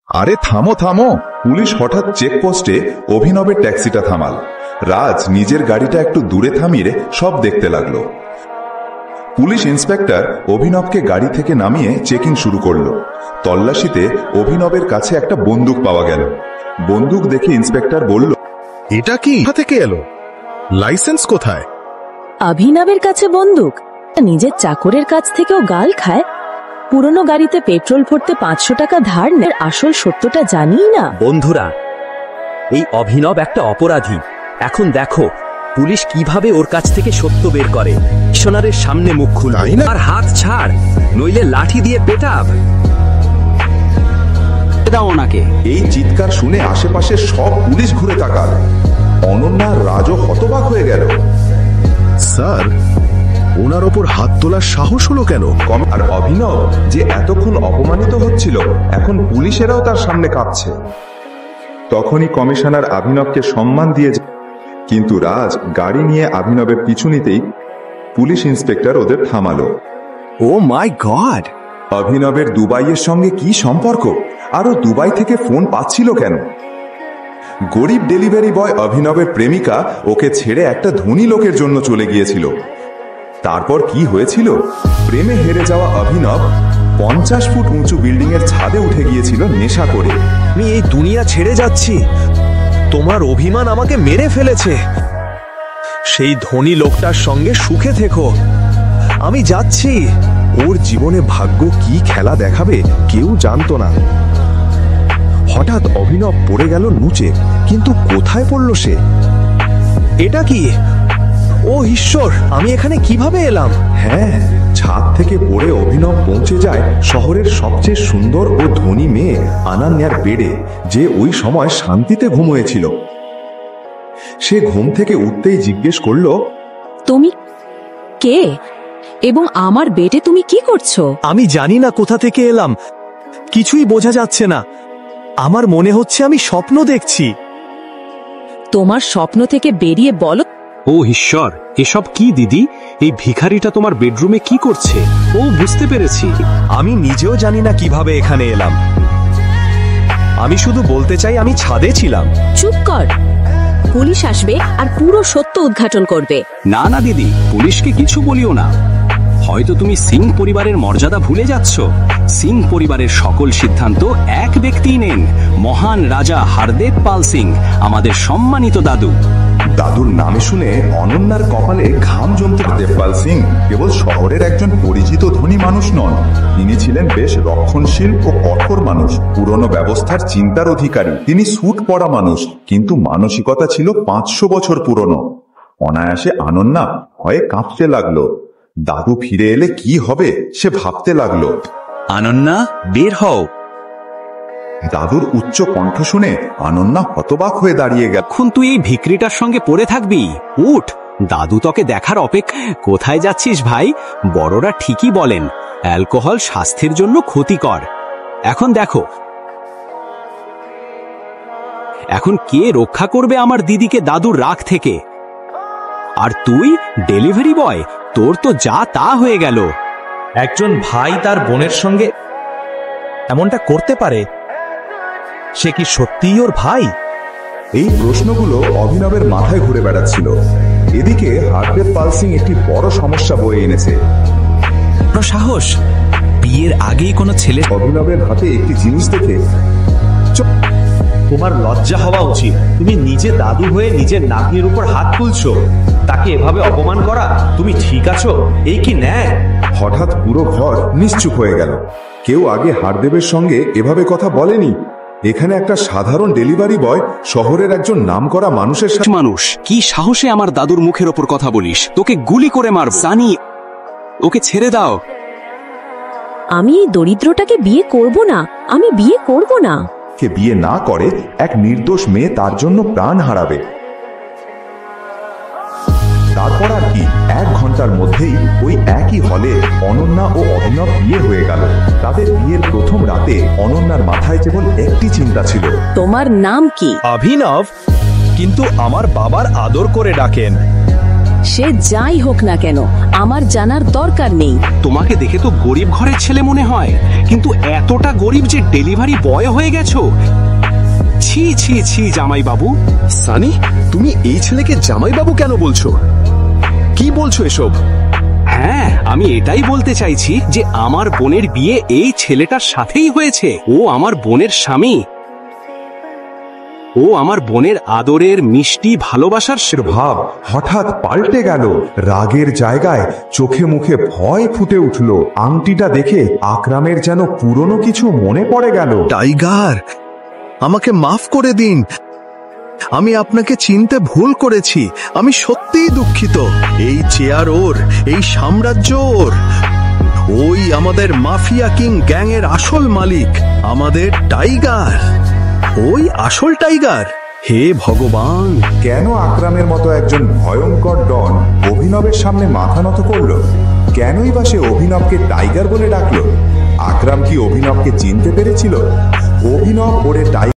আরে থামো থামো। পুলিশ হঠাৎ চেকপোস্টে অভিনবের ট্যাক্সিটা থামাল। রাজ নিজের গাড়িটা একটু দূরে থামিয়ে সব দেখতে লাগলো। পুলিশ ইন্সপেক্টর অভিনবকে গাড়ি থেকে নামিয়ে চেকিং শুরু করলো। তল্লাশিতে অভিনবের কাছে একটা বন্দুক পাওয়া গেল। বন্দুক দেখে ইন্সপেক্টর বলল, এটা কি কোথা থেকে এলো? লাইসেন্স কোথায়? অভিনবের কাছে বন্দুক? নিজের চাকরের কাছ থেকেও গাল খায়? পুরনো গাড়িতে পেট্রোল ভরতে 500 টাকা ধার নেয়, আসল সত্যটা জানি না। বন্ধুরা, এই অভিনব একটা অপরাধী। এখন দেখো পুলিশ কিভাবে ওর কাছ থেকে সত্য বের করে। কমিশনারের সামনে মুখ খুল, আর হাত ছাড়, নইলে লাঠি দিয়ে পেটাব। দাও ওনাকে। এই চিৎকার শুনে আশেপাশে সব পুলিশ ঘুরে তাকাল। অনন্যা রাজও হতবাক হয়ে গেল। স্যার, ওনার ওপর হাত তোলার সাহস হলো কেন? আর অভিনব যে এতক্ষণ অপমানিত হচ্ছিল, এখন পুলিশেরাও তার সামনে কাঁপছে। তখনই কমিশনার অভিনবকে সম্মান দিয়ে, কিন্তু রাজ গাড়ি নিয়ে অভিনবের পিছু নিতেই পুলিশ ইন্সপেক্টর ওদের থামালো। ও মাই গড! অভিনবের দুবাইয়ের সঙ্গে কি সম্পর্ক? আরও দুবাই থেকে ফোন পাচ্ছিল কেন? গরিব ডেলিভারি বয় অভিনবের প্রেমিকা ওকে ছেড়ে একটা ধনী লোকের জন্য চলে গিয়েছিল। তারপর কি হয়েছিল? প্রেমে হেরে যাওয়া অভিনব 50 ফুট উঁচু বিল্ডিং এর ছাদে উঠে গিয়েছিল নেশা করে। আমি এই দুনিয়া ছেড়ে যাচ্ছি, তোমার অভিমান আমাকে মেরে ফেলেছে। সেই ধনী লোকটার সঙ্গে সুখে থেকো, আমি যাচ্ছি। ওর জীবনে ভাগ্য কি খেলা দেখাবে কেউ জানতো না। হঠাৎ অভিনব পড়ে গেল নুচে, কিন্তু কোথায় পড়ল সে? এটা কি? ও ঈশ্বর, আমি এখানে কিভাবে এলাম? হ্যাঁ, ছাদ থেকে পড়ে অভিনব পৌঁছে যায় শহরের সবচেয়ে সুন্দর ও ধনী মেয়ে আনান্যার বেডে, যে ওই সময় শান্তিতে ঘুমিয়েছিল। সে ঘুম থেকে উঠতেই জিজ্ঞেস করল, তুমি কে এবং আমার বেডে তুমি কি করছো? আমি জানি না কোথা থেকে এলাম, কিছুই বোঝা যাচ্ছে না। আমার মনে হচ্ছে আমি স্বপ্ন দেখছি। তোমার স্বপ্ন থেকে বেরিয়ে বলো। ও ঈশ্বর, এসব কি দিদি? এই ভিখারিটা তোমার বেডরুমে কি করছে? ও, বুঝতে পেরেছি। আমি নিজেও জানি না কিভাবে এখানে এলাম। আমি শুধু বলতে চাই আমি ছাদে ছিলাম। চুপ কর, পুলিশ আসবে আর পুরো সত্য উদ্ঘাটন করবে। না না দিদি, পুলিশকে কিছু বলিও না। হয়তো তুমি সিং পরিবারের মর্যাদা ভুলে যাচ্ছ। সিং পরিবারের সকল সিদ্ধান্ত এক ব্যক্তিই নেন, মহান রাজা হারদেব পাল সিং, আমাদের সম্মানিত দাদু। দাদুর নামে শুনে অনন্যার কপালে ঘাম জমতে। দেবপাল সিং কেবল শহরের একজন পরিচিত ধনী মানুষ নন, তিনি ছিলেন বেশ রক্ষণশীল ও কঠোর মানুষ, পুরনো ব্যবস্থার চিন্তার অধিকারী। তিনি স্যুট পরা মানুষ, কিন্তু মানসিকতা ছিল 500 বছর পুরনো। অনায়াসে অনন্যা ভয়ে কাঁপতে লাগলো। দাদু ফিরে এলে কি হবে সে ভাবতে লাগলো। অনন্যা, বের হও। দাদুর উচ্চ কণ্ঠ শুনে অনন্যা হতবাক হয়ে দাঁড়িয়ে গেল। এখন তুই এই ভিখারিটার সঙ্গে পড়ে থাকবি? উঠ, দাদু তোকে দেখার অপেক্ষা। কোথায় যাচ্ছিস ভাই? বড়রা ঠিকই বলেন, অ্যালকোহল স্বাস্থ্যের জন্য ক্ষতিকর। এখন দেখো, এখন কে রক্ষা করবে আমার দিদিকে দাদুর রাগ থেকে? আর তুই ডেলিভারি বয়, তোর তো যা তা হয়ে গেল। একজন ভাই তার বোনের সঙ্গে এমনটা করতে পারে? সে কি সত্যিই ওর ভাই? এই প্রশ্নগুলো অভিনবের মাথায় ঘুরে বেড়াচ্ছিল। এদিকে হারদেব পাল সিং একটি বড় সমস্যা বয়ে এনেছে। সাহস, বিয়ের আগেই কোনো ছেলে। অভিনবের হাতে একটি জিনিস দেখে, তোমার লজ্জা হওয়া উচিত। তুমি নিজে দাদু হয়ে নিজের নাতনির উপর হাত তুলছো, তাকে এভাবে অপমান করা। তুমি ঠিক আছো? এই কি ন্যায়? হঠাৎ পুরো ঘর নিশ্চুপ হয়ে গেল। কেউ আগে হারদেবের সঙ্গে এভাবে কথা বলেনি। এখানে একটা সাধারণ ডেলিভারি বয় শহরের একজন নামকরা মানুষের সাথে। মানুষ, কি সাহসে আমার দাদুর মুখের ওপর কথা বলিস? তোকে গুলি করে মারব। জানি, ওকে ছেড়ে দাও। আমি এই দরিদ্রটাকে বিয়ে করব না, আমি বিয়ে করব না। কে বিয়ে না করে এক নির্দোষ মেয়ে তার জন্য প্রাণ হারাবে। তারপর আর কি, 1 ঘন্টার মধ্যেই ওই একই হলে অনন্যা ও অভিনব বিয়ে হয়ে গেল। তাদের বিয়ের প্রথম রাতে অনন্যার মাথায় কেবল একটি চিন্তা ছিল। তোমার নাম কি? অভিনব, কিন্তু আমার বাবার আদর করে ডাকেন। সে যাই হোক না কেন আমার জানার দরকার নেই। তোমাকে দেখে তো গরিব ঘরের ছেলে মনে হয়, কিন্তু এতটা গরিব যে ডেলিভারি বয় হয়ে গেছো। ছি ছি ছি জামাই বাবু। সানি, তুমি এই ছেলেকে জামাইবাবু কেন বলছো? কি বলছো এসব? হ্যাঁ, আমি এটাই বলতে চাইছি যে আমার বোনের বিয়ে এই ছেলেটার সাথেই হয়েছে। ও আমার বোনের স্বামী, ও আমার বোনের আদরের মিষ্টি ভালোবাসার ভাব হঠাৎ পাল্টে গেল। রাগের জায়গায় চোখে মুখে ভয় ফুটে উঠল। আংটিটা দেখে আকরামের যেন পুরনো কিছু মনে পড়ে গেল। টাইগার, আমাকে মাফ করে দিন। আমি আপনাকে চিনতে ভুল করেছি। আমি সত্যিই দুঃখিত। এই চেয়ার ওর, এই সাম্রাজ্য ওর। ওই আমাদের মাফিয়া কিং গ্যাংয়ের আসল মালিক, আমাদের টাইগার। ওই আসল টাইগার। হে ভগবান! কেন আকরামের মতো একজন ভয়ঙ্কর ডন অভিনবের সামনে মাথা নত করল? কেনই বা সে অভিনবকে টাইগার বলে ডাকলো? আকরাম কি অভিনবকে চিনতে পেরেছিল? অভিনব ওরে টাইগার